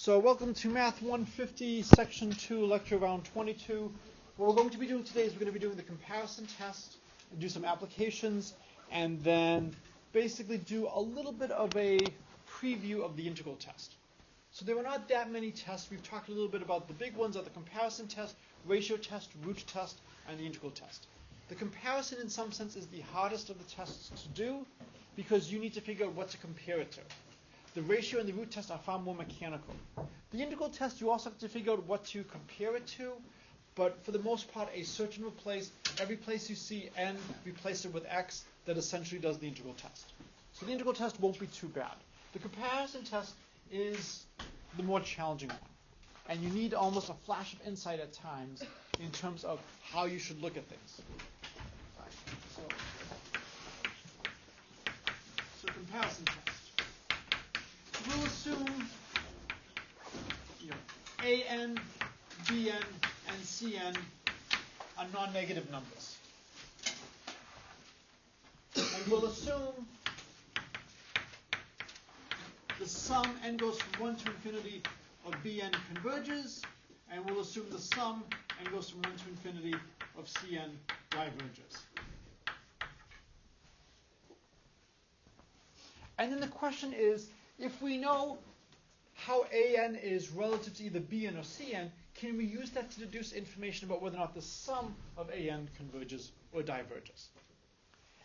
So welcome to Math 150, Section 2, Lecture Round 22. What we're going to be doing today is we're going to be doing the comparison test, do some applications, and then basically do a little bit of a preview of the integral test. So there are not that many tests. We've talked a little bit about the big ones are the comparison test, ratio test, root test, and the integral test. The comparison in some sense is the hardest of the tests to do because you need to figure out what to compare it to. The ratio and the root test are far more mechanical. The integral test, you also have to figure out what to compare it to, but for the most part, a search and replace, every place you see n, replace it with x, that essentially does the integral test. So the integral test won't be too bad. The comparison test is the more challenging one, and you need almost a flash of insight at times in terms of how you should look at things. So comparison test. We'll assume an, bn, and cn are non-negative numbers. And we'll assume the sum n goes from 1 to infinity of bn converges, and we'll assume the sum n goes from 1 to infinity of cn diverges. And then the question is, if we know how an is relative to either bn or cn, can we use that to deduce information about whether or not the sum of an converges or diverges?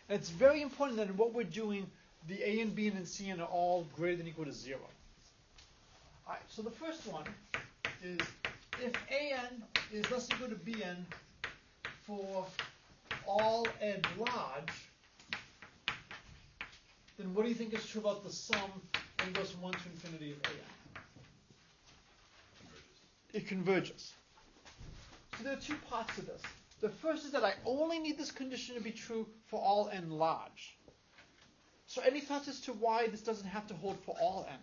And it's very important that in what we're doing, the an, bn, and cn are all greater than or equal to 0. All right, so the first one is if an is less than or equal to bn for all n large, then what do you think is true about the sum n goes from 1 to infinity of an? It converges. So there are two parts to this. The first is that I only need this condition to be true for all n large. So any thoughts as to why this doesn't have to hold for all n?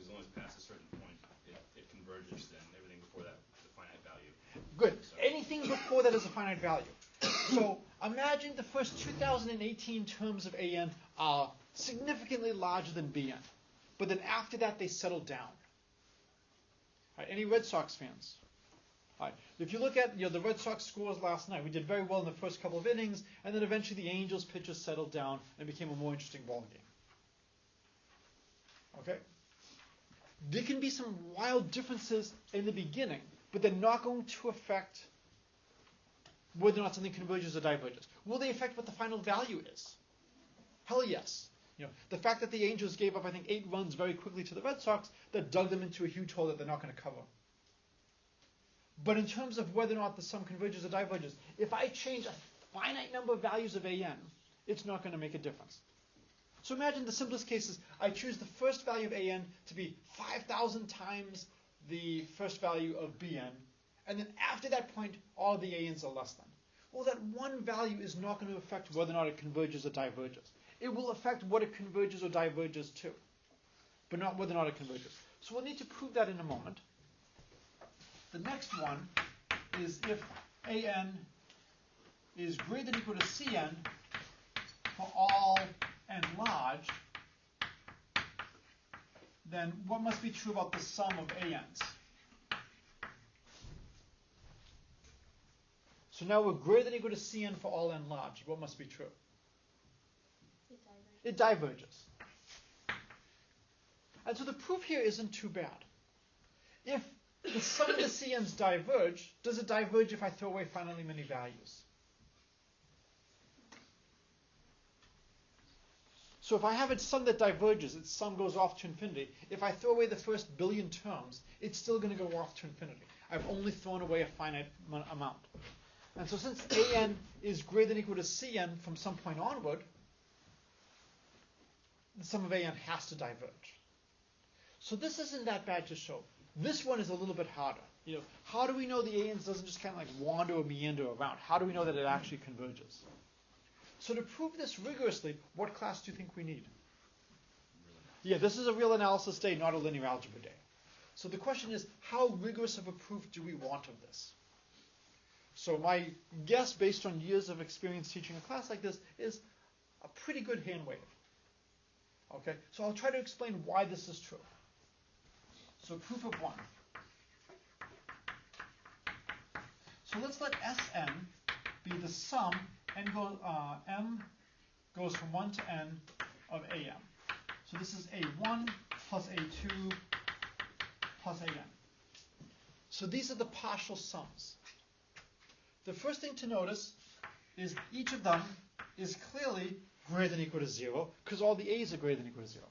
As long as past a certain point, it converges, then everything before that is a finite value. Good. Anything before that is a finite value. So imagine the first 2018 terms of an are significantly larger than bn, but then after that they settle down. All right, any Red Sox fans? All right, if you look at the Red Sox scores last night, we did very well in the first couple of innings, and then eventually the Angels pitchers settled down and became a more interesting ball game. Okay? There can be some wild differences in the beginning, but they're not going to affect whether or not something converges or diverges. Will they affect what the final value is? Hell yes. The fact that the Angels gave up, I think, 8 runs very quickly to the Red Sox, that dug them into a huge hole that they're not going to cover. But in terms of whether or not the sum converges or diverges, if I change a finite number of values of an, it's not going to make a difference. So imagine the simplest case is I choose the first value of an to be 5,000 times the first value of bn, and then after that point, all of the an's are less than. Well, that one value is not going to affect whether or not it converges or diverges. It will affect what it converges or diverges to, but not whether or not it converges. So we'll need to prove that in a moment. The next one is if an is greater than or equal to cn for all n large, then what must be true about the sum of an's? So now we're greater than or equal to cn for all n large. What must be true? It diverges. And so the proof here isn't too bad. If the sum of the cn's diverge, does it diverge if I throw away finitely many values? So if I have a sum that diverges, its sum goes off to infinity. If I throw away the first billion terms, it's still going to go off to infinity. I've only thrown away a finite amount. And so since an is greater than or equal to cn from some point onward, the sum of an has to diverge. So this isn't that bad to show. This one is a little bit harder. How do we know the an's doesn't just kind of like wander or meander around? How do we know that it actually converges? So to prove this rigorously, what class do you think we need? Yeah, this is a real analysis day, not a linear algebra day. So the question is, how rigorous of a proof do we want of this? So my guess, based on years of experience teaching a class like this, is a pretty good hand wave. Okay, so I'll try to explain why this is true. So proof of 1. So let's let Sn be the sum m goes from 1 to n of am. So this is a1 plus a2 plus an. So these are the partial sums. The first thing to notice is each of them is clearly greater than or equal to 0 because all the a's are greater than or equal to 0.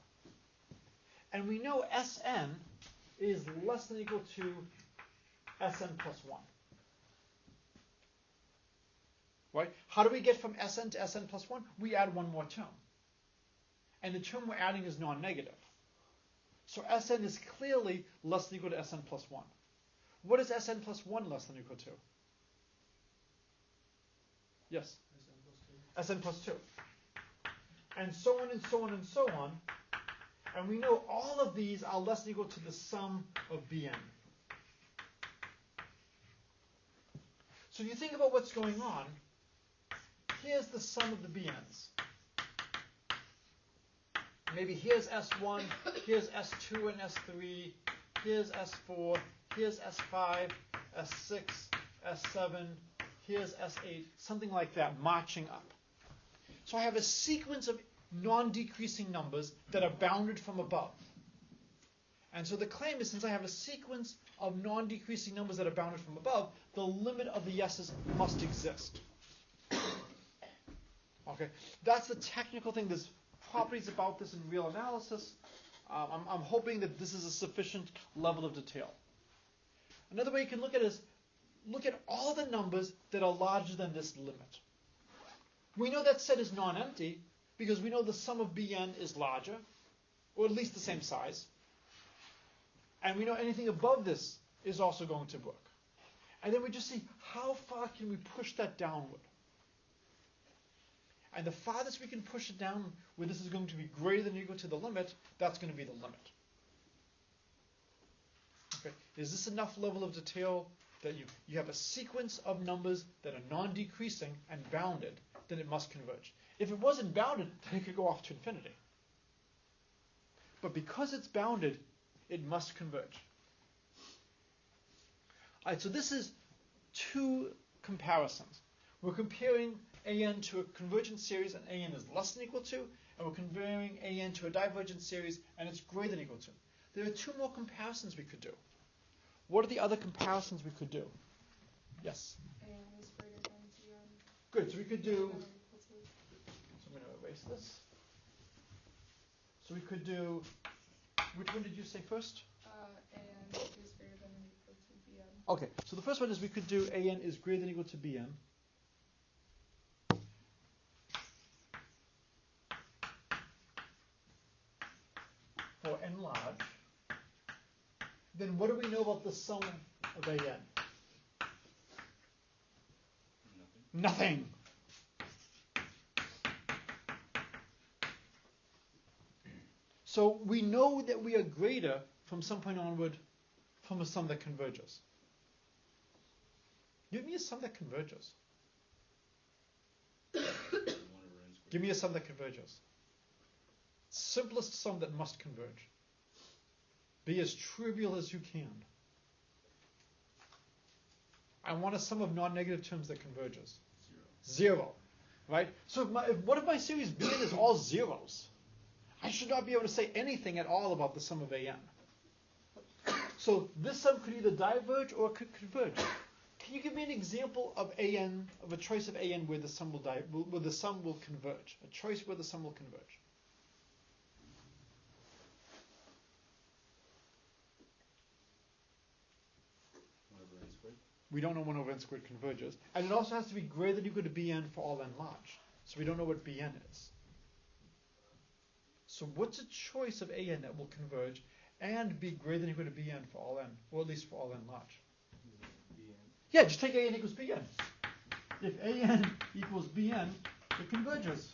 And we know Sn is less than or equal to Sn plus 1. Right? How do we get from Sn to Sn plus 1? We add one more term. And the term we're adding is non-negative. So Sn is clearly less than or equal to Sn plus 1. What is Sn plus 1 less than or equal to? Yes? Sn plus 2. And so on and so on and so on. And we know all of these are less than or equal to the sum of Bn. So you think about what's going on. Here's the sum of the Bn's. Maybe here's S1, here's S2 and S3, here's S4, here's S5, S6, S7, here's S8, something like that, marching up. So I have a sequence of non-decreasing numbers that are bounded from above. And so the claim is, since I have a sequence of non-decreasing numbers that are bounded from above, the limit of the yeses must exist. Okay, that's the technical thing. There's properties about this in real analysis. I'm hoping that this is a sufficient level of detail. Another way you can look at it is look at all the numbers that are larger than this limit. We know that set is non-empty because we know the sum of Bn is larger, or at least the same size. And we know anything above this is also going to work. And then we just see how far can we push that downward. And the farthest we can push it down where this is going to be greater than or equal to the limit, that's going to be the limit. Okay. Is this enough level of detail that you have a sequence of numbers that are non-decreasing and bounded, then it must converge. If it wasn't bounded, then it could go off to infinity. But because it's bounded, it must converge. All right, so this is two comparisons. We're comparing an to a convergent series, and an is less than or equal to, and we're comparing an to a divergent series, and it's greater than or equal to. There are two more comparisons we could do. What are the other comparisons we could do? Yes? An is greater than Bn. Good, so we could do... So I'm going to erase this. So we could do... Which one did you say first? An is greater than or equal to Bn. Okay, so the first one is we could do an is greater than or equal to Bn. For n large. Then what do we know about the sum of an? Nothing. So we know that we are greater from some point onward from a sum that converges. Give me a sum that converges. Give me a sum that converges. Simplest sum that must converge. Be as trivial as you can. I want a sum of non-negative terms that converges. Zero. Right? So what if my series Bn is all zeros? I should not be able to say anything at all about the sum of an. So this sum could either diverge or it could converge. Can you give me an example of an, of a choice of an where the sum will converge? A choice where the sum will converge. We don't know when over n squared converges. And it also has to be greater than or equal to Bn for all n large. So we don't know what Bn is. So what's a choice of an that will converge and be greater than or equal to Bn for all n, or at least for all n large? Bn. Yeah, just take an equals Bn. If an equals Bn, it converges.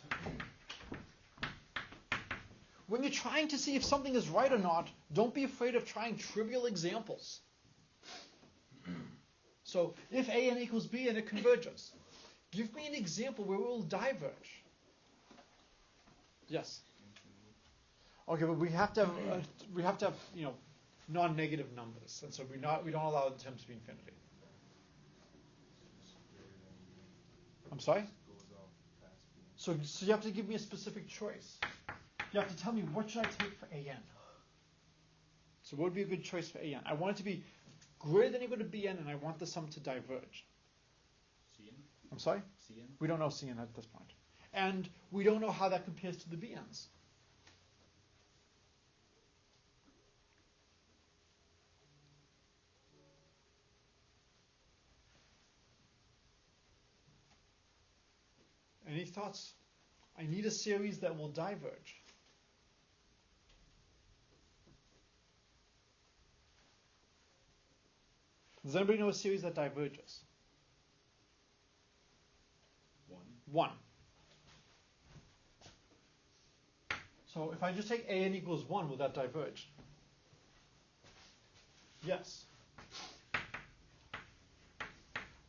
When you're trying to see if something is right or not, don't be afraid of trying trivial examples. So if an equals Bn, it converges. Give me an example where it will diverge. Yes? Okay, but we have to have non-negative numbers, and so we don't allow the terms to be infinity. I'm sorry? So you have to give me a specific choice. You have to tell me what should I take for an. So what would be a good choice for an? I want it to be greater than or equal to bn, and I want the sum to diverge. Cn? I'm sorry? Cn? We don't know Cn at this point. And we don't know how that compares to the bn's. Any thoughts? I need a series that will diverge. Does anybody know a series that diverges? 1. So if I just take an equals 1, will that diverge? Yes.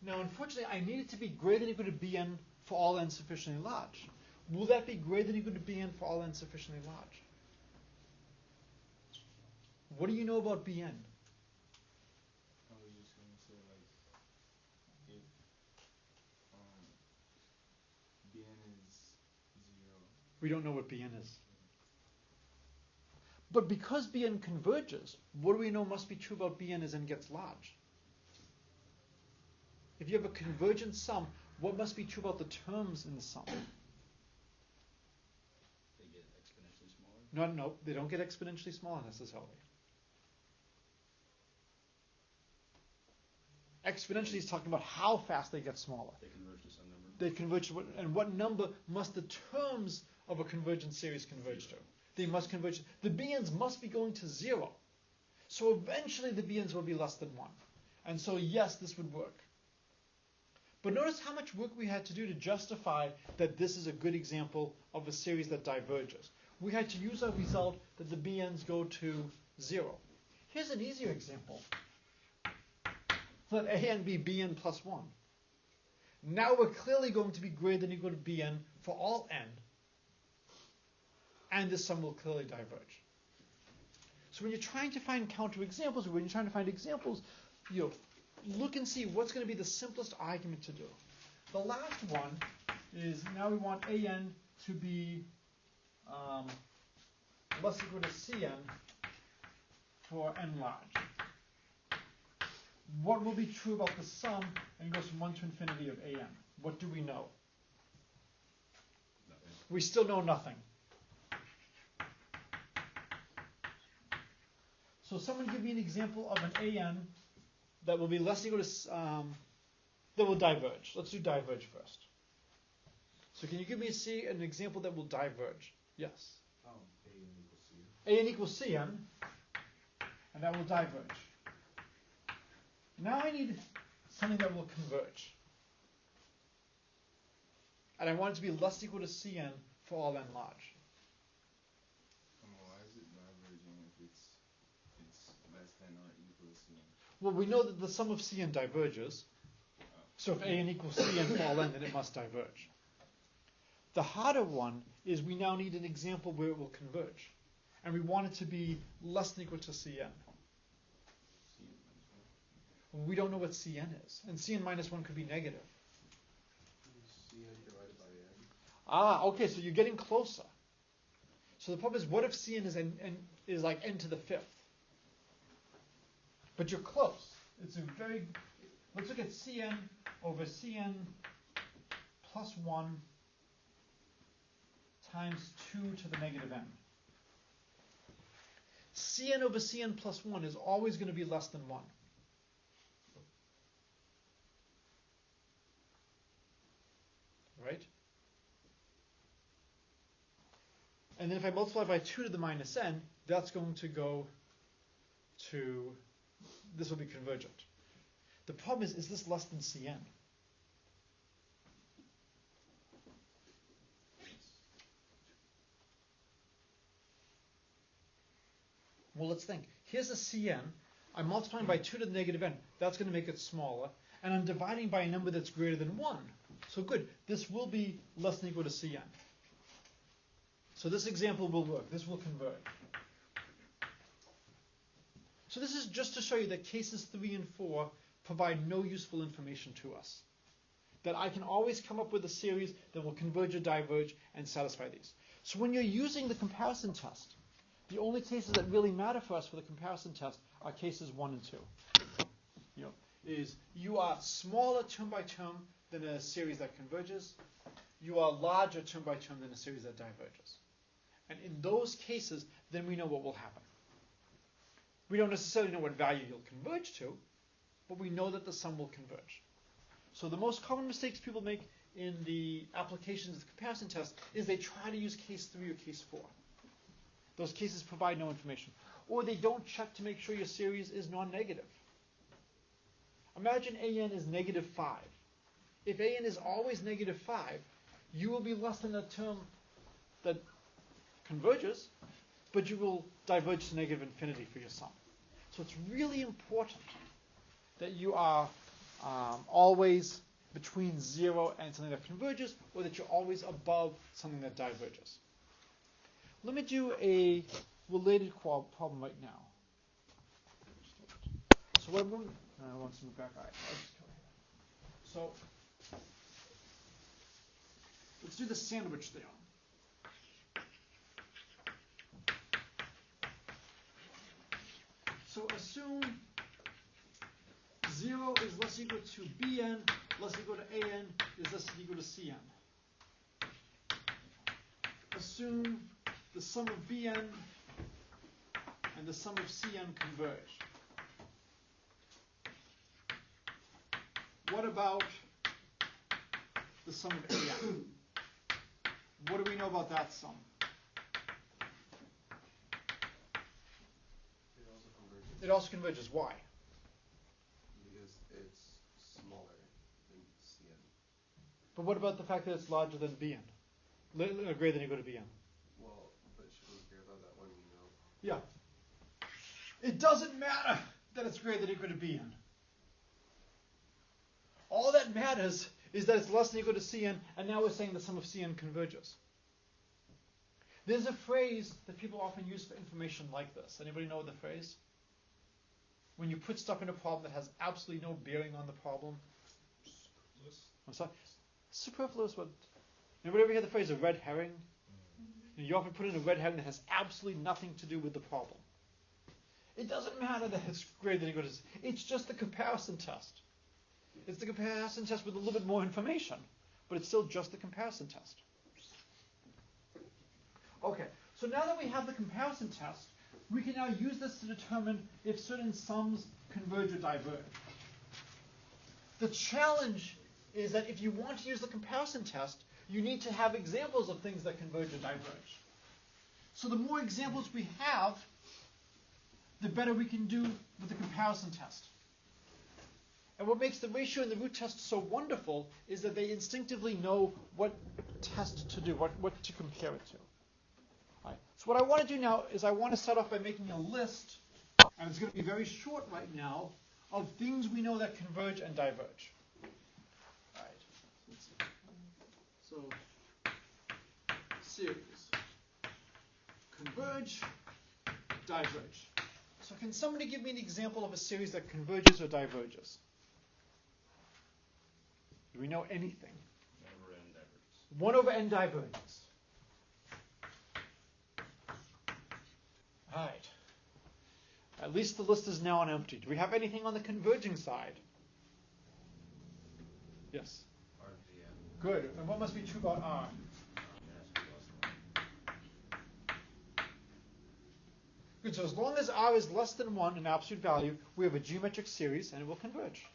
Now, unfortunately, I need it to be greater than or equal to bn for all n sufficiently large. Will that be greater than or equal to bn for all n sufficiently large? What do you know about bn? I was just going to say, like, if bn is 0. We don't know what bn is. But because bn converges, what do we know must be true about bn as n gets large? If you have a convergent sum, what must be true about the terms in the sum? They get exponentially smaller? No, they don't get exponentially smaller necessarily. Exponentially is talking about how fast they get smaller. They converge to some number? They converge to and what number must the terms of a convergent series converge to? They must converge. The bn's must be going to 0. So eventually the bn's will be less than 1. And so yes, this would work. But notice how much work we had to do to justify that this is a good example of a series that diverges. We had to use our result that the bn's go to 0. Here's an easier example. Let an be bn plus 1. Now we're clearly going to be greater than or equal to bn for all n. And this sum will clearly diverge. So when you're trying to find counterexamples, or when you're trying to find examples, look and see what's going to be the simplest argument to do. The last one is now we want an to be less equal to cn for n large. What will be true about the sum and goes from 1 to infinity of an? What do we know? Nothing. We still know nothing. So someone give me an example of an an that will be less than or equal to, that will diverge. Let's do diverge first. So can you give me an example that will diverge? Yes. An equals cn, and that will diverge. Now I need something that will converge. And I want it to be less equal to cn for all n large. Why is it diverging if it's less than or equal to cn? Well, we know that the sum of cn diverges. So if an equals cn for all n, then it must diverge. The harder one is we now need an example where it will converge. And we want it to be less than or equal to cn. We don't know what cn is. And cn minus 1 could be negative. Cn divided by n. Okay, so you're getting closer. So the problem is, what if cn is like n to the 5th? But you're close. Let's look at cn over cn plus 1 times 2 to the negative n. Cn over cn plus 1 is always going to be less than 1. Right? And then if I multiply by 2 to the minus n, that's going to go to, this will be convergent. The problem is this less than cn? Well, let's think. Here's a cn. I'm multiplying by 2 to the negative n. That's going to make it smaller. And I'm dividing by a number that's greater than 1. So good. This will be less than or equal to cn. So this example will work. This will converge. So this is just to show you that cases 3 and 4 provide no useful information to us. That I can always come up with a series that will converge or diverge and satisfy these. So when you're using the comparison test, the only cases that really matter for us for the comparison test are cases 1 and 2. Is you are smaller term by term than a series that converges. You are larger term by term than a series that diverges. And in those cases, then we know what will happen. We don't necessarily know what value you'll converge to, but we know that the sum will converge. So the most common mistakes people make in the applications of the comparison test is they try to use case 3 or case 4. Those cases provide no information. Or they don't check to make sure your series is non-negative. Imagine an is negative 5. If an is always negative 5, you will be less than a term that converges, but you will diverge to negative infinity for your sum. So it's really important that you are always between 0 and something that converges, or that you're always above something that diverges. Let me do a related problem right now. So what I'm going I want to move back. All right, I'll just come here. So let's do the sandwich theorem. So assume 0 is less equal to bn, less equal to an, is less equal to cn. Assume the sum of bn and the sum of cn converge. What about the sum of an? What do we know about that sum? It also converges. Why? Because it's smaller than Cn. But what about the fact that it's larger than Bn? Greater than equal to Bn? Well, but should we care about that when we know? Yeah. It doesn't matter that it's greater than equal to Bn. All that matters is that it's less than equal to Cn, and now we're saying the sum of Cn converges. There's a phrase that people often use for information like this. Anybody know the phrase? When you put stuff in a problem that has absolutely no bearing on the problem. Superfluous? I'm sorry? Superfluous, what? Anybody ever hear the phrase a red herring? Mm-hmm. You often put in a red herring that has absolutely nothing to do with the problem. It doesn't matter that it's greater than equal to Cn. It's just the comparison test. It's the comparison test with a little bit more information, but it's still just the comparison test. Okay, so now that we have the comparison test, we can now use this to determine if certain sums converge or diverge. The challenge is that if you want to use the comparison test, you need to have examples of things that converge or diverge. So the more examples we have, the better we can do with the comparison test. And what makes the ratio and the root test so wonderful is that they instinctively know what test to do, what to compare it to. All right. So what I want to do now is I want to start off by making a list, and it's going to be very short right now, of things we know that converge and diverge. All right. Let's see. So, series. Converge, diverge. So can somebody give me an example of a series that converges or diverges? Do we know anything? 1 over n diverges. 1 over n diverges. All right. At least the list is now empty. Do we have anything on the converging side? Yes. R to the n. Good. And what must be true about R? Good. So as long as R is less than 1 in absolute value, we have a geometric series and it will converge.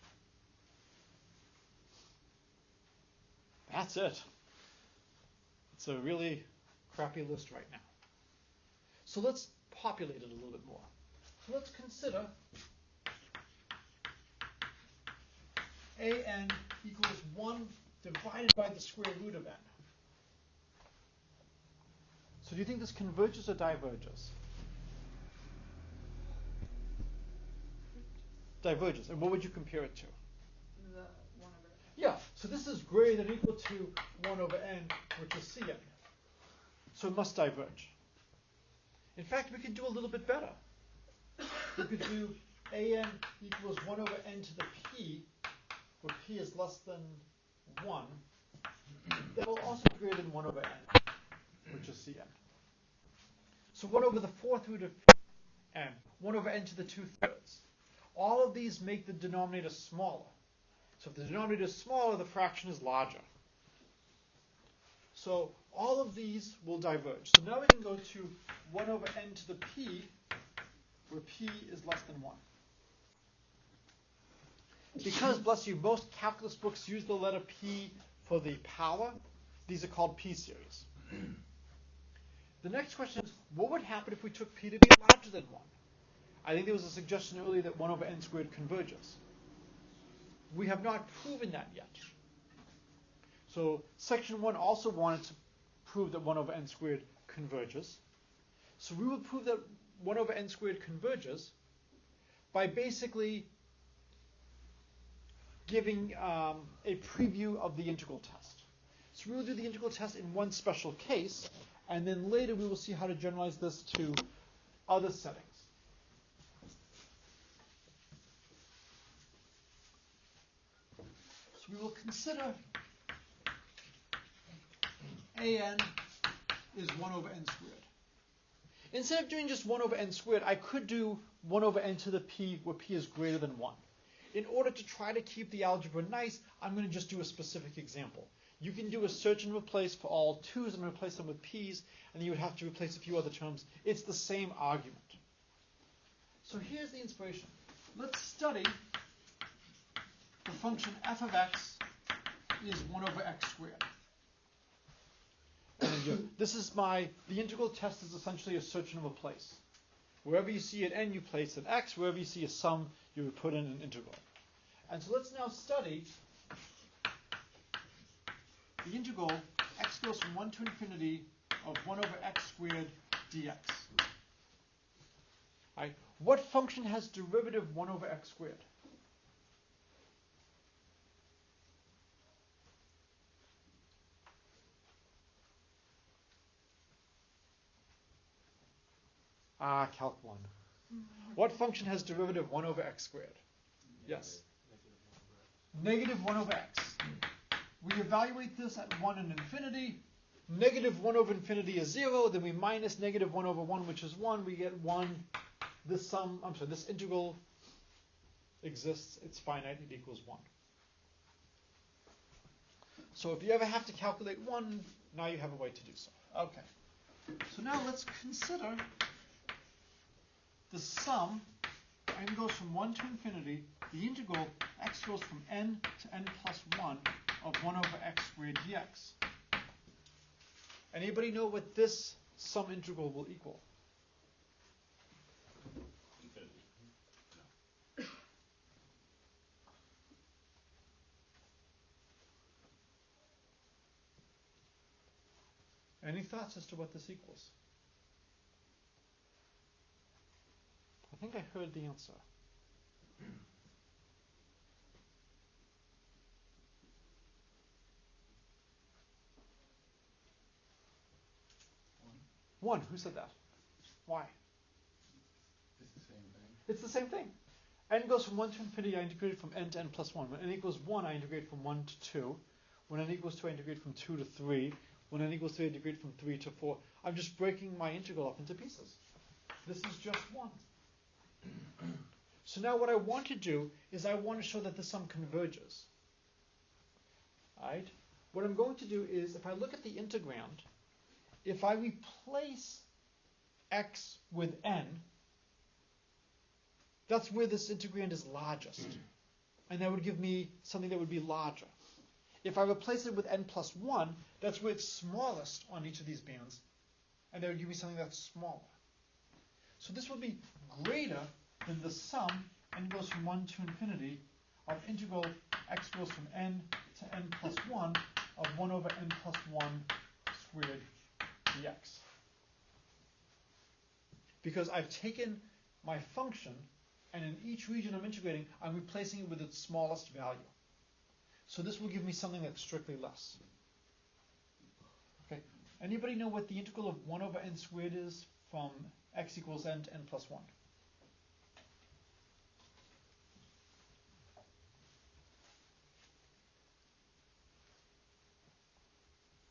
That's it. It's a really crappy list right now. So let's populate it a little bit more. So let's consider an equals 1 divided by the square root of n. So do you think this converges or diverges? Diverges. And what would you compare it to? The 1 over n. Yeah, so this is greater than or equal to 1 over n, which is Cn. So it must diverge. In fact, we could do a little bit better. We could do an equals 1 over n to the p, where p is less than 1. That will also be greater than 1 over n, which is Cn. So 1 over the 4th root of n, 1 over n to the 2/3. All of these make the denominator smaller. So if the denominator is smaller, the fraction is larger. So all of these will diverge. So now we can go to 1 over n to the p, where p is less than 1. Because, bless you, most calculus books use the letter p for the power, these are called p-series. The next question is, what would happen if we took p to be larger than 1? I think there was a suggestion earlier that 1 over n squared converges. We have not proven that yet. So section 1 also wanted to prove that 1 over n squared converges. So we will prove that 1 over n squared converges by basically giving a preview of the integral test. So we will do the integral test in one special case, and then later we will see how to generalize this to other settings. So we will consider an is 1 over n squared. Instead of doing just 1 over n squared, I could do 1 over n to the p, where p is greater than 1. In order to try to keep the algebra nice, I'm going to just do a specific example. You can do a search and replace for all 2's and replace them with p's, and then you would have to replace a few other terms. It's the same argument. So here's the inspiration. Let's study the function f of x is 1 over x squared. And this is the integral test is essentially a search and replace. Wherever you see an n, you place an x. Wherever you see a sum, you would put in an integral. And so let's now study the integral x goes from 1 to infinity of 1 over x squared dx. Right? What function has derivative 1 over x squared? Calc 1. What function has derivative 1 over x squared? Yes. Negative 1 over x. We evaluate this at 1 and infinity. Negative 1 over infinity is 0. Then we minus negative 1 over 1, which is 1. We get 1. This integral exists. It's finite. It equals 1. So if you ever have to calculate 1, now you have a way to do so. Okay. So now let's consider the sum. N goes from 1 to infinity. The integral x goes from n to n plus 1 of 1 over x squared dx. Anybody know what this sum integral will equal? Infinity. No. Any thoughts as to what this equals? I think I heard the answer. One. Who said that? Why? It's the same thing. It's the same thing. N goes from 1 to infinity, I integrate from n to n plus 1. When n equals 1, I integrate from 1 to 2. When n equals 2, I integrate from 2 to 3. When n equals 3, I integrate from 3 to 4. I'm just breaking my integral up into pieces. This is just 1. So now what I want to do is I want to show that the sum converges. Right? What I'm going to do is, if I look at the integrand, if I replace x with n, that's where this integrand is largest. And that would give me something that would be larger. If I replace it with n plus 1, that's where it's smallest on each of these bands. And that would give me something that's smaller. So this will be greater than the sum, n goes from 1 to infinity, of integral x goes from n to n plus 1 of 1 over n plus 1 squared dx. Because I've taken my function, and in each region I'm integrating, I'm replacing it with its smallest value. So this will give me something that's strictly less. Okay. Anybody know what the integral of 1 over n squared is from x equals n to n plus 1?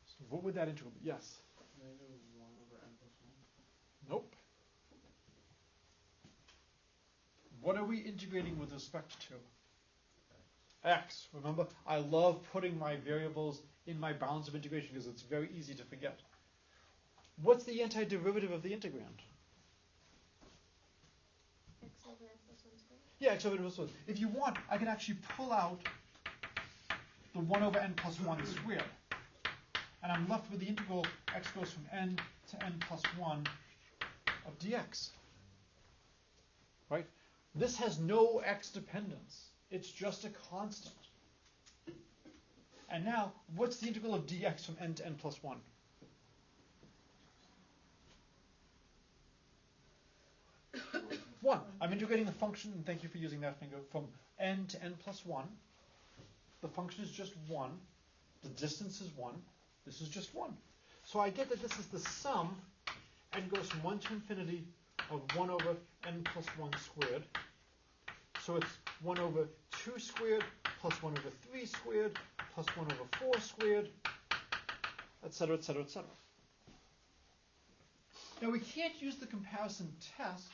So what would that integral be? Yes? Negative 1 over n plus 1. Nope. What are we integrating with respect to? X. Remember, I love putting my variables in my bounds of integration because it's very easy to forget. What's the antiderivative of the integrand? X over n plus 1 squared. Yeah, x over n plus 1. If you want, I can actually pull out the 1 over n plus 1 squared. And I'm left with the integral x goes from n to n plus 1 of dx. Right? This has no x dependence. It's just a constant. And now, what's the integral of dx from n to n plus 1? One. I'm integrating the function, and thank you for using that finger, from n to n plus 1. The function is just 1. The distance is 1. This is just 1. So I get that this is the sum, n goes from 1 to infinity, of 1 over n plus 1 squared. So it's 1 over 2 squared, plus 1 over 3 squared, plus 1 over 4 squared, etc., etc., etc. Now we can't use the comparison test,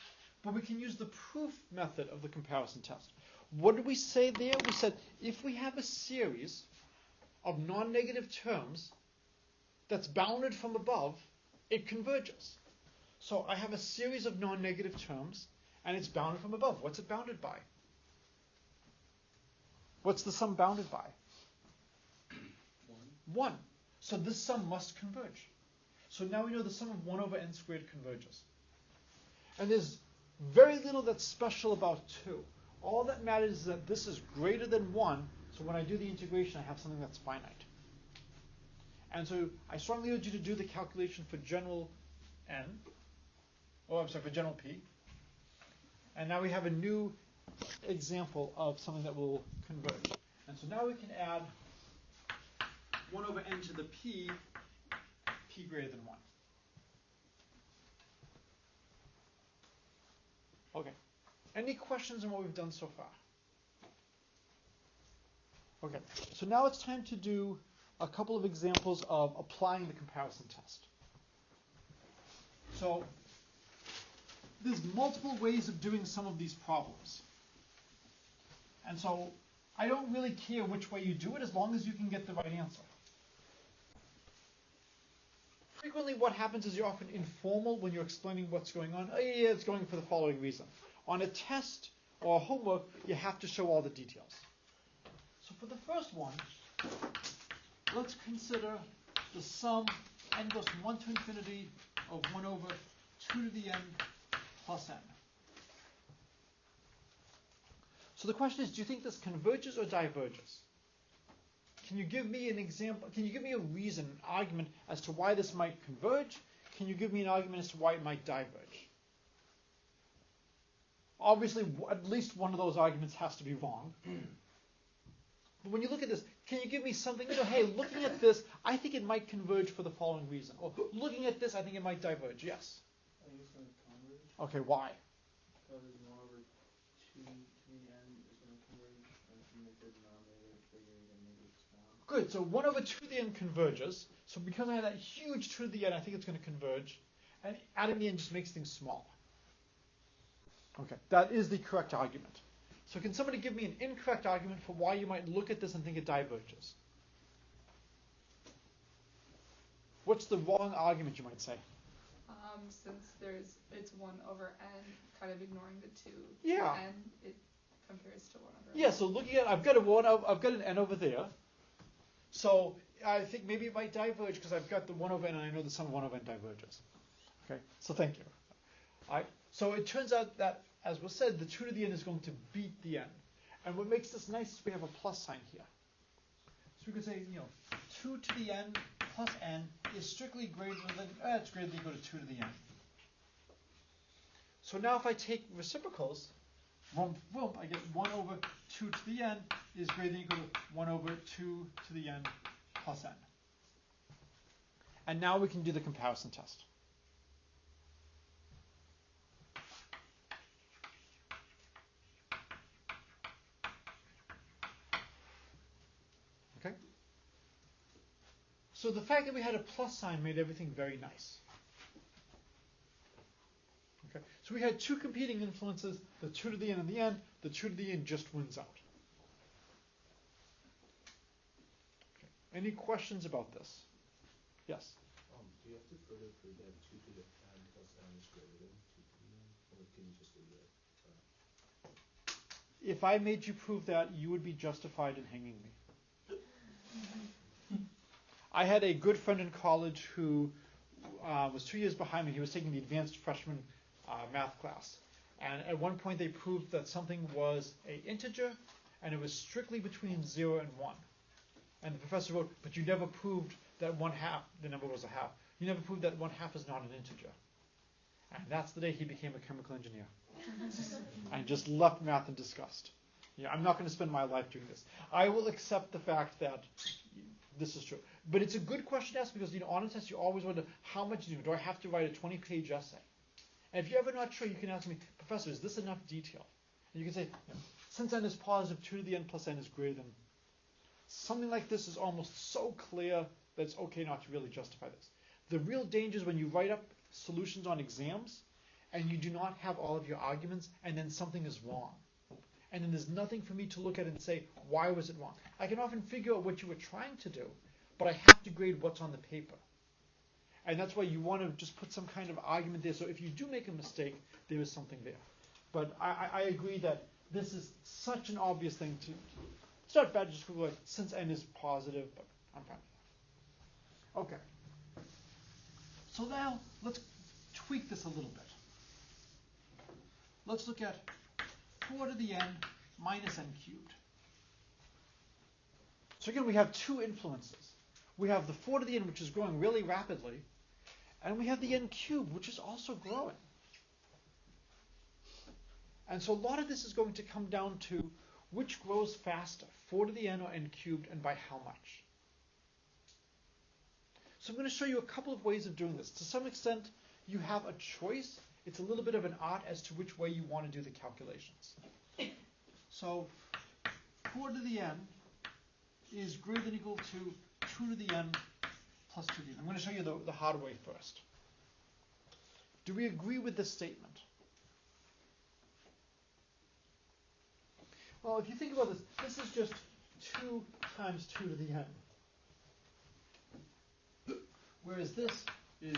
but we can use the proof method of the comparison test. What did we say there? We said if we have a series of non-negative terms that's bounded from above, it converges. So I have a series of non-negative terms, and it's bounded from above. What's it bounded by? What's the sum bounded by? 1. So this sum must converge. So now we know the sum of 1 over n squared converges. And there's very little that's special about 2. All that matters is that this is greater than 1, so when I do the integration, I have something that's finite. And so I strongly urge you to do the calculation for general n, for general p. And now we have a new example of something that will converge. And so now we can add 1 over n to the p greater than 1. Okay. Any questions on what we've done so far? Okay. So now it's time to do a couple of examples of applying the comparison test. So there's multiple ways of doing some of these problems. And so I don't really care which way you do it as long as you can get the right answer. Frequently what happens is you're often informal when you're explaining what's going on. Oh yeah, it's going for the following reason. On a test or a homework, you have to show all the details. So for the first one, let's consider the sum n goes from 1 to infinity of 1 over 2 to the n plus n. So the question is, do you think this converges or diverges? Can you give me an example? Can you give me a reason, an argument as to why this might converge? Can you give me an argument as to why it might diverge? Obviously, at least one of those arguments has to be wrong. But when you look at this, can you give me something? Hey, looking at this, I think it might converge for the following reason. Or looking at this, I think it might diverge. Yes? I think it's going to converge. Okay, why? Because 1 over 2 to the n is going to converge, and if you make the denominator bigger, you're going to make it small. Good, so 1 over 2 to the n converges. So because I have that huge 2 to the n, I think it's going to converge. And adding the n just makes things smaller. Okay, that is the correct argument. So can somebody give me an incorrect argument for why you might look at this and think it diverges? What's the wrong argument, you might say? Since it's 1 over n, kind of ignoring the 2 Yeah. n, it compares to 1 over Yeah, n. so looking at, I've got an n over there. So I think maybe it might diverge because I've got the 1 over n and I know the sum of 1 over n diverges. Okay, so thank you. All right, so it turns out that, as was said, the 2 to the n is going to beat the n. And what makes this nice is we have a plus sign here. So we could say, 2 to the n plus n is strictly greater than, it's greater than equal to 2 to the n. So now if I take reciprocals, boom, I get 1 over 2 to the n is greater than equal to 1 over 2 to the n plus n. And now we can do the comparison test. Okay? So the fact that we had a plus sign made everything very nice. Okay? So we had two competing influences, the 2 to the n in the end, the 2 to the n just wins out. Okay. Any questions about this? Yes? Do you have to further prove that 2 to the n plus n is greater than 2 to the n? Or can you just leave it at that? If I made you prove that, you would be justified in hanging me. I had a good friend in college who was 2 years behind me. He was taking the advanced freshman math class. And at one point they proved that something was an integer and it was strictly between 0 and 1. And the professor wrote, but you never proved that 1/2, the number was a half. You never proved that 1/2 is not an integer. And that's the day he became a chemical engineer. And just left math in disgust. Yeah, I'm not going to spend my life doing this. I will accept the fact that this is true. But it's a good question to ask because, on a test you always wonder, how much do I have to write a 20-page essay? And if you're ever not sure, you can ask me, Professor, is this enough detail? And you can say, since n is positive, 2 to the n plus n is greater than. Something like this is almost so clear that it's okay not to really justify this. The real danger is when you write up solutions on exams and you do not have all of your arguments and then something is wrong. And then there's nothing for me to look at and say, why was it wrong? I can often figure out what you were trying to do, but I have to grade what's on the paper. And that's why you want to just put some kind of argument there. So if you do make a mistake, there is something there. But I agree that this is such an obvious thing to. It's not bad to just Google it since n is positive, but I'm fine with that. Okay. So now let's tweak this a little bit. Let's look at 4 to the n minus n cubed. So again, we have two influences. We have the 4 to the n, which is growing really rapidly, and we have the n cubed, which is also growing. And so a lot of this is going to come down to which grows faster, 4 to the n or n cubed, and by how much. So I'm going to show you a couple of ways of doing this. To some extent, you have a choice. It's a little bit of an art as to which way you want to do the calculations. So 4 to the n is greater than or equal to 2 to the n plus 2 to the n. I'm going to show you the hard way first. Do we agree with this statement? Well, if you think about this, this is just 2 times 2 to the n. Whereas this is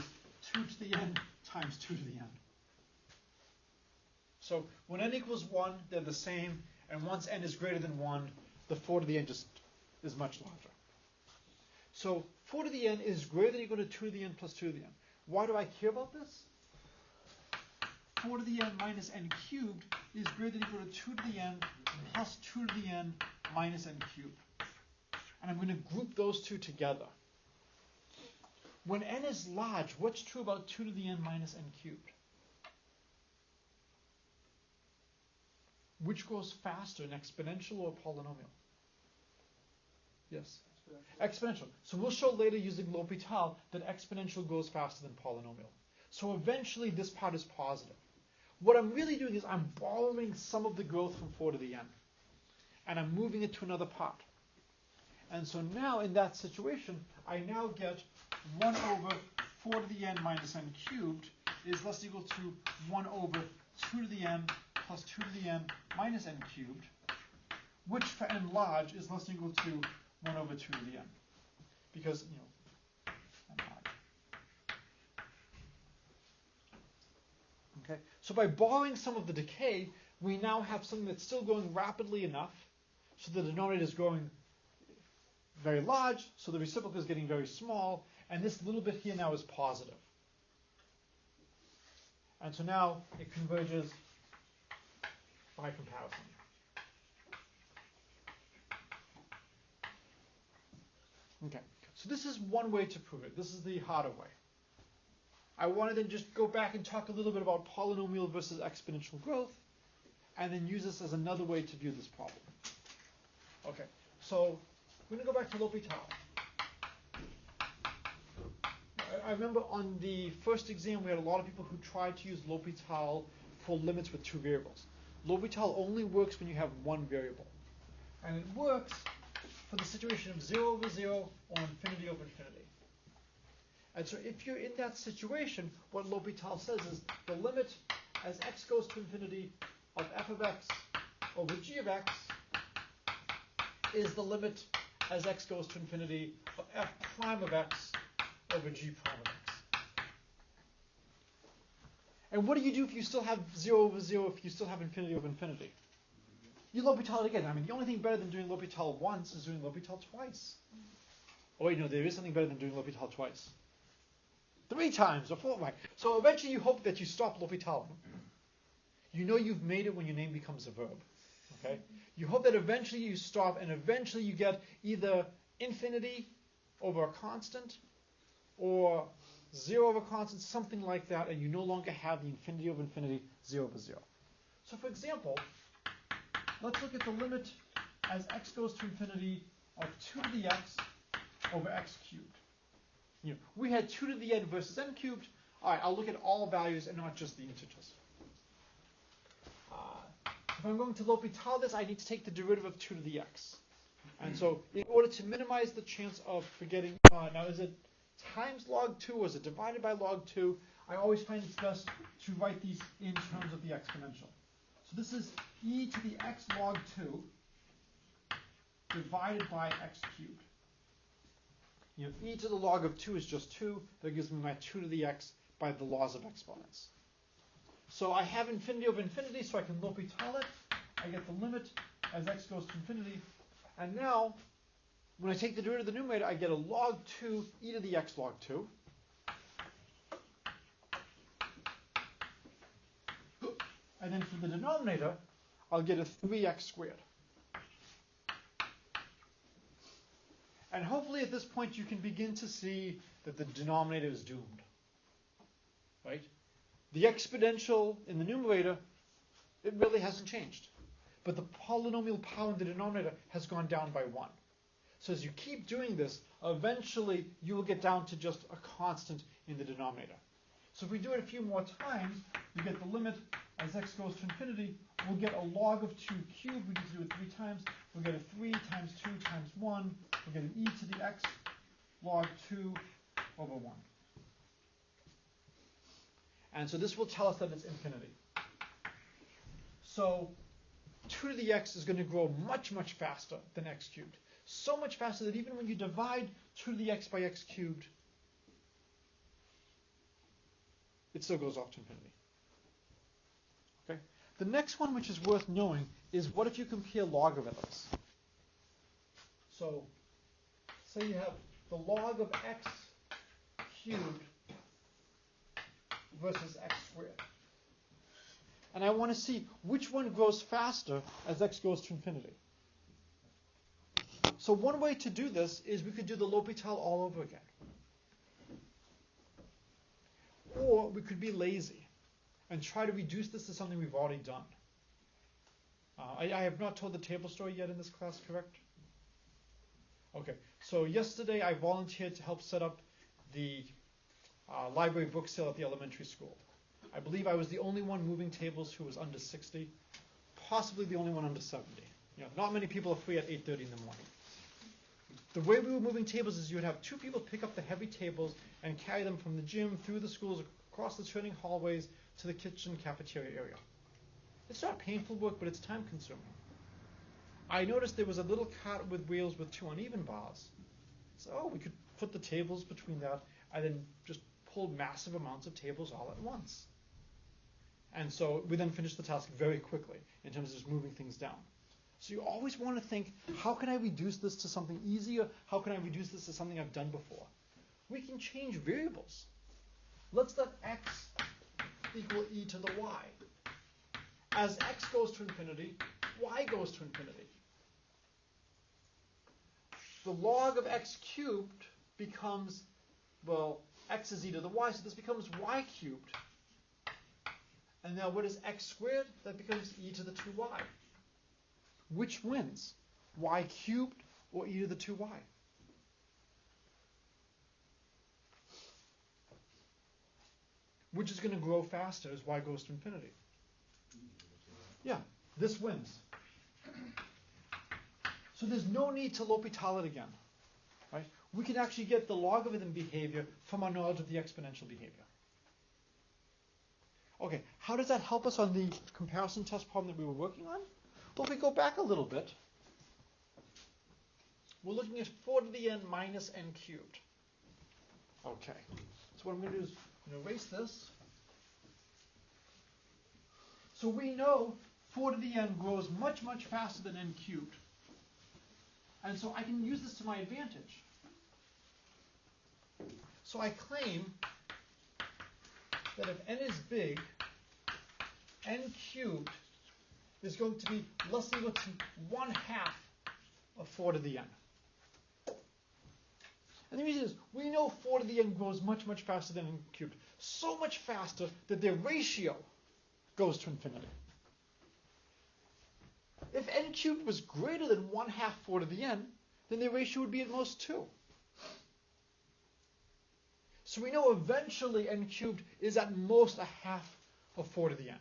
2 to the n times 2 to the n. So when n equals 1, they're the same. And once n is greater than 1, the 4 to the n just is much larger. So 4 to the n is greater than or equal to 2 to the n plus 2 to the n. Why do I care about this? 4 to the n minus n cubed is greater than or equal to 2 to the n plus 2 to the n minus n cubed. And I'm going to group those two together. When n is large, what's true about 2 to the n minus n cubed? Which grows faster, an exponential or a polynomial? Yes? Exponential. So we'll show later using L'Hopital that exponential grows faster than polynomial. So eventually this part is positive. What I'm really doing is I'm borrowing some of the growth from 4 to the n. And I'm moving it to another part. And so now in that situation, I now get 1 over 4 to the n minus n cubed is less than or equal to 1 over 2 to the n plus 2 to the n minus n cubed, which for n large is less than or equal to 1 over 2 to the n. Because, n large. Okay? So by borrowing some of the decay, we now have something that's still growing rapidly enough so the denominator is growing very large, so the reciprocal is getting very small, and this little bit here now is positive. And so now it converges by comparison. Okay, so this is one way to prove it. This is the harder way. I want to then just go back and talk a little bit about polynomial versus exponential growth, and then use this as another way to view this problem. Okay, so we're going to go back to L'Hopital. I remember on the first exam we had a lot of people who tried to use L'Hopital for limits with two variables. L'Hopital only works when you have one variable. And it works for the situation of 0 over 0 or infinity over infinity. And so if you're in that situation, what L'Hopital says is the limit as x goes to infinity of f of x over g of x is the limit as x goes to infinity of f prime of x over g prime of x. And what do you do if you still have 0 over 0, if you still have infinity over infinity? You L'Hopital it again. I mean, the only thing better than doing L'Hopital once is doing L'Hopital twice. Oh wait, no, there is something better than doing L'Hopital twice. 3 times or 4 times. So eventually you hope that you stop L'Hopital. You know you've made it when your name becomes a verb. Okay? You hope that eventually you stop and eventually you get either infinity over a constant or 0 over constant, something like that, and you no longer have the infinity over infinity 0 over 0. So for example, let's look at the limit as x goes to infinity of 2 to the x over x cubed. We had 2 to the n versus n cubed. All right, I'll look at all values and not just the integers. If I'm going to L'Hopital this, I need to take the derivative of 2 to the x. And so in order to minimize the chance of forgetting, now is it times log 2 or is it divided by log 2? I always find it's best to write these in terms of the exponential. So this is e to the x log 2 divided by x cubed. E to the log of 2 is just 2. That gives me my 2 to the x by the laws of exponents. So I have infinity over infinity, so I can L'Hopital it. I get the limit as x goes to infinity. And now, when I take the derivative of the numerator, I get a log 2 e to the x log 2. And then for the denominator, I'll get a 3x squared. And hopefully at this point you can begin to see that the denominator is doomed. Right? The exponential in the numerator, it really hasn't changed. But the polynomial power in the denominator has gone down by 1. So as you keep doing this, eventually you will get down to just a constant in the denominator. So if we do it a few more times, you get the limit as x goes to infinity. We'll get a log of 2 cubed. We need to do it 3 times. We'll get a 3 times 2 times 1. We'll get an e to the x log 2 over 1. And so this will tell us that it's infinity. So 2 to the x is going to grow much, much faster than x cubed. So much faster that even when you divide 2 to the x by x cubed, it still goes off to infinity. Okay? The next one, which is worth knowing, is what if you compare logarithms? So say you have the log of x cubed versus x squared. And I want to see which one grows faster as x goes to infinity. So one way to do this is we could do the L'Hopital all over again. Or we could be lazy and try to reduce this to something we've already done. I have not told the table story yet in this class, correct? Okay, so yesterday I volunteered to help set up the library book sale at the elementary school. I believe I was the only one moving tables who was under 60, possibly the only one under 70. Not many people are free at 8:30 in the morning. The way we were moving tables is you would have 2 people pick up the heavy tables and carry them from the gym through the schools, across the turning hallways to the kitchen cafeteria area. It's not painful work, but it's time consuming. I noticed there was a little cart with wheels with 2 uneven bars. So we could put the tables between that and then just pull massive amounts of tables all at once. And so we then finished the task very quickly in terms of just moving things down. So you always want to think, how can I reduce this to something easier? How can I reduce this to something I've done before? We can change variables. Let's let x equal e to the y. As x goes to infinity, y goes to infinity. The log of x cubed becomes, well, x is e to the y, so this becomes y cubed. And now what is x squared? That becomes e to the 2y. Which wins? Y cubed or e to the 2y? which is going to grow faster as y goes to infinity? Yeah, this wins. So there's no need to L'Hopital it again. Right? We can actually get the logarithm behavior from our knowledge of the exponential behavior. Okay, how does that help us on the comparison test problem that we were working on? Well, if we go back a little bit, we're looking at 4 to the n minus n cubed. Okay, so what I'm going to do is I'm going to erase this. So we know 4 to the n grows much, much faster than n cubed. And so I can use this to my advantage. So I claim that if n is big, n cubed is going to be less than or equal to 1/2 of 4 to the n. And the reason is, we know 4 to the n grows much, much faster than n cubed. So much faster that their ratio goes to infinity. If n cubed was greater than 1/2 4 to the n, then their ratio would be at most 2. So we know eventually n cubed is at most 1/2 of 4 to the n.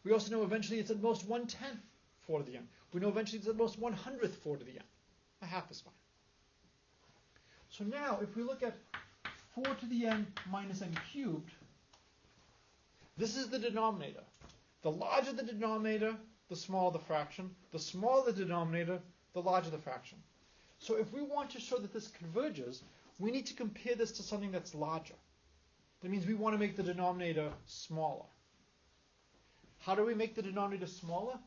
We also know eventually it's at most 1/10 4 to the n. We know eventually it's at most 1/100 4 to the n. 1/2 is fine. So now if we look at 4 to the n minus n cubed, this is the denominator. The larger the denominator, the smaller the fraction. The smaller the denominator, the larger the fraction. So if we want to show that this converges, we need to compare this to something that's larger. That means we want to make the denominator smaller. How do we make the denominator smaller?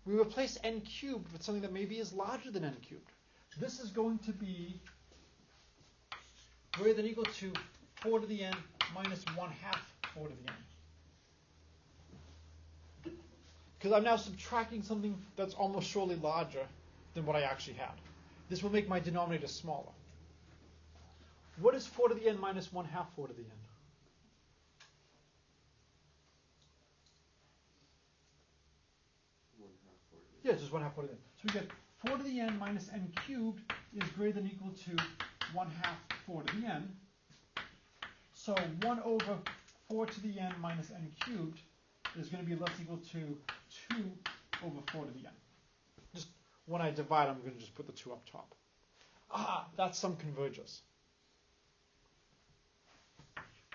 We replace n cubed with something that maybe is larger than n cubed. This is going to be greater than or equal to 4 to the n minus 1/2 4 to the n. Because I'm now subtracting something that's almost surely larger than what I actually had. This will make my denominator smaller. What is 4 to the n minus 1/2 4 to the n? Yeah, just 1/2 4 to the n. So we get 4 to the n minus n cubed is greater than or equal to 1/2 4 to the n. So 1 over 4 to the n minus n cubed is going to be less than or equal to 2 over 4 to the n. Just when I divide, I'm going to just put the 2 up top. That's sum converges.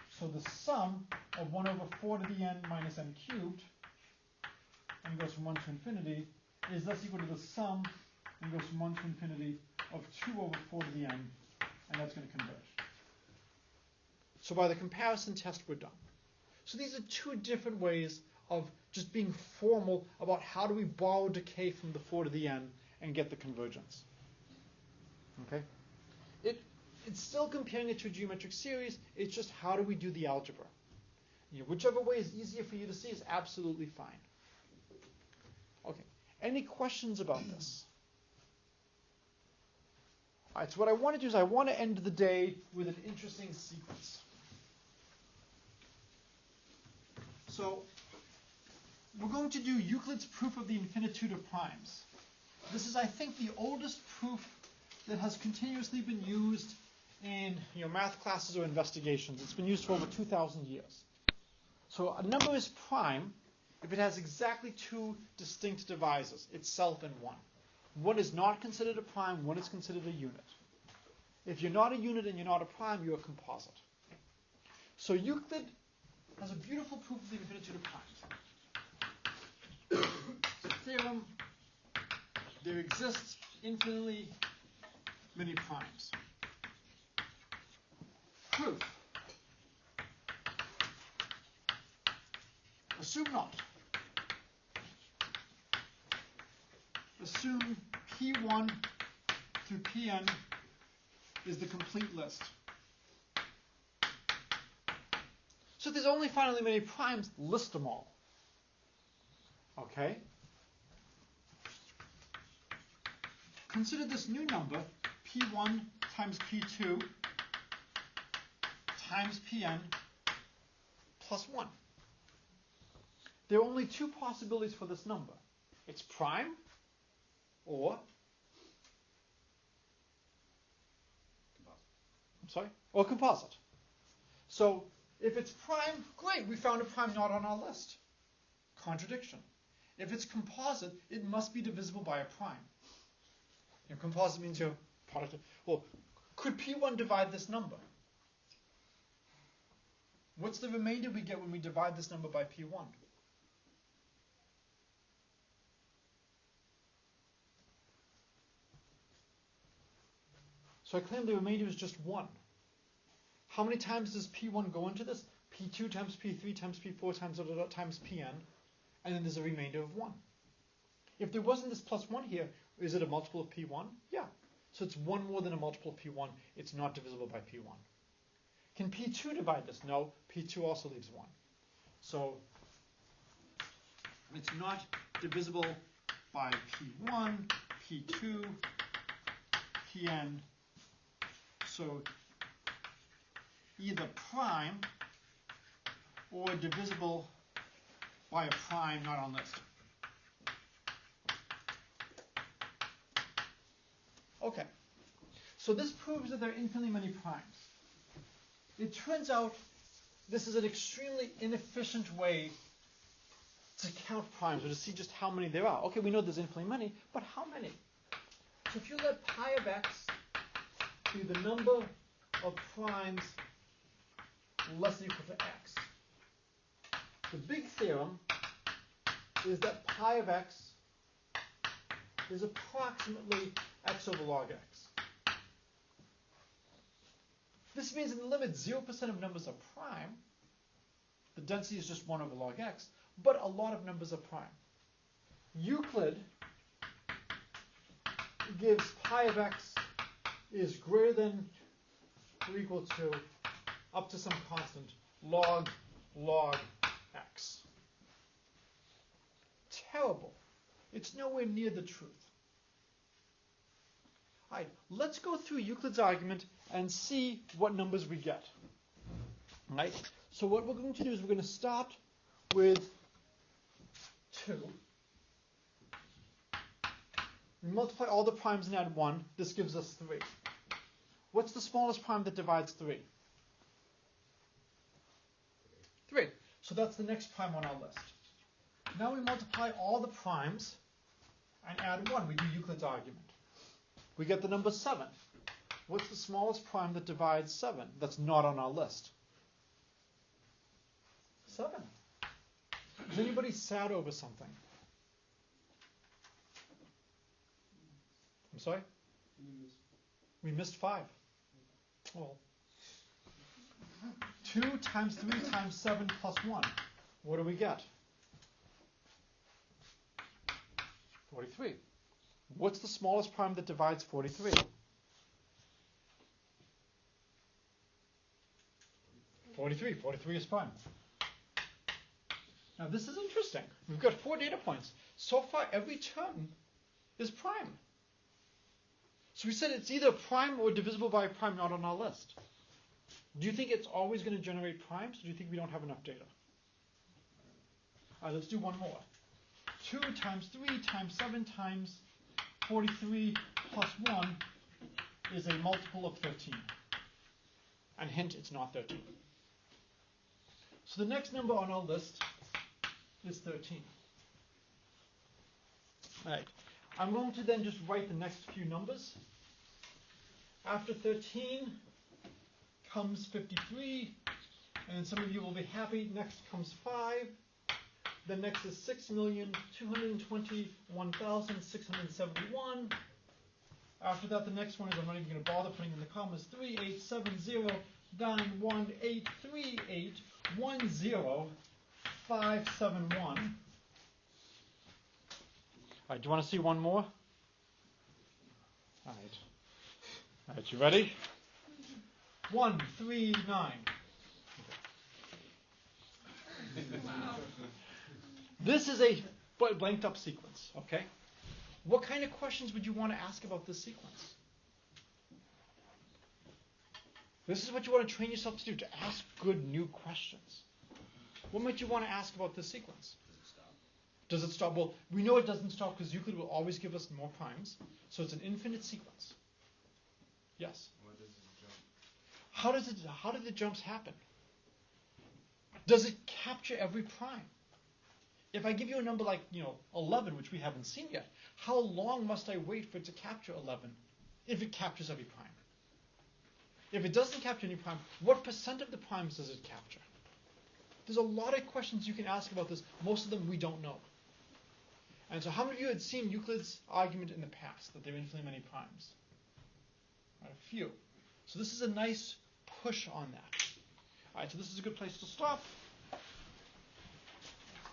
So the sum of 1 over 4 to the n minus n cubed, and goes from 1 to infinity, is less equal to the sum, and goes from 1 to infinity, of 2 over 4 to the n, and that's going to converge. So by the comparison test, we're done. So these are two different ways of just being formal about how do we borrow decay from the 4 to the n and get the convergence. Okay? It's still comparing it to a geometric series. It's just how do we do the algebra. Whichever way is easier for you to see is absolutely fine. Okay. Any questions about this? All right. So what I want to do is I want to end the day with an interesting sequence. So we're going to do Euclid's proof of the infinitude of primes. This is, I think, the oldest proof that has continuously been used in math classes or investigations. It's been used for over 2,000 years. So a number is prime if it has exactly two distinct divisors, itself and 1. 1 is not considered a prime, 1 is considered a unit. If you're not a unit and you're not a prime, you're a composite. So Euclid has a beautiful proof of the infinitude of primes. Theorem, there exists infinitely many primes. Proof. Assume not. Assume P1 through Pn is the complete list. So if there's only finally many primes, list them all. Okay? Consider this new number, P1 times P2 times Pn plus 1. There are only two possibilities for this number. It's prime or composite. Or composite. So If it's prime, great, we found a prime not on our list. Contradiction. If it's composite, it must be divisible by a prime. You know, composite means your product. Well, could P1 divide this number? What's the remainder we get when we divide this number by P1? So I claim the remainder is just 1. How many times does P1 go into this? P2 times P3 times P4 times Pn, and then there's a remainder of 1. If there wasn't this plus 1 here, is it a multiple of P1? Yeah. So it's 1 more than a multiple of P1. It's not divisible by P1. Can P2 divide this? No. P2 also leaves 1. So it's not divisible by P1, P2, Pn. So either prime or divisible by a prime not on list. Okay, so this proves that there are infinitely many primes. It turns out this is an extremely inefficient way to count primes, or to see just how many there are. Okay, we know there's infinitely many, but how many? So if you let pi of x be the number of primes less than or equal to x, the big theorem is that pi of x is approximately x over log x. This means in the limit 0% of numbers are prime. The density is just 1 over log x, but a lot of numbers are prime. Euclid gives pi of x is greater than or equal to up to some constant log x. Terrible. It's nowhere near the truth. All right, let's go through Euclid's argument and see what numbers we get. All right, so what we're going to do is we're going to start with 2. We multiply all the primes and add 1. This gives us 3. What's the smallest prime that divides 3? 3. So that's the next prime on our list. Now we multiply all the primes and add 1. We do Euclid's argument. We get the number 7. What's the smallest prime that divides 7? That's not on our list. 7. Is anybody sad over something? I'm sorry? We missed 5. Well, 2 times 3 times 7 plus 1. What do we get? 43. What's the smallest prime that divides 43? 43. 43 is prime. Now this is interesting. We've got 4 data points. So far every term is prime. So we said it's either prime or divisible by a prime not on our list. Do you think it's always going to generate primes, or do you think we don't have enough data? All right, let's do one more. 2 times 3 times 7 times 43 plus 1 is a multiple of 13. And hint, it's not 13. So the next number on our list is 13. All right. I'm going to then just write the next few numbers. After 13 comes 53, and some of you will be happy. Next comes 5. Then next is 6,221,671. After that, the next one is, I'm not even going to bother putting in the commas, 38709183810571. All right, do you want to see one more? All right. All right, you ready? 139. This is a blanked up sequence, okay? What kind of questions would you want to ask about this sequence? This is what you want to train yourself to do, to ask good new questions. What might you want to ask about this sequence? Does it stop? Well, we know it doesn't stop because Euclid will always give us more primes. So it's an infinite sequence. Yes? What does it jump? How do the jumps happen? Does it capture every prime? If I give you a number like 11, which we haven't seen yet, how long must I wait for it to capture 11 if it captures every prime? If it doesn't capture any prime, what percent of the primes does it capture? There's a lot of questions you can ask about this. Most of them we don't know. And so how many of you had seen Euclid's argument in the past, that there are infinitely many primes? Right, a few. So this is a nice push on that. All right, so this is a good place to stop.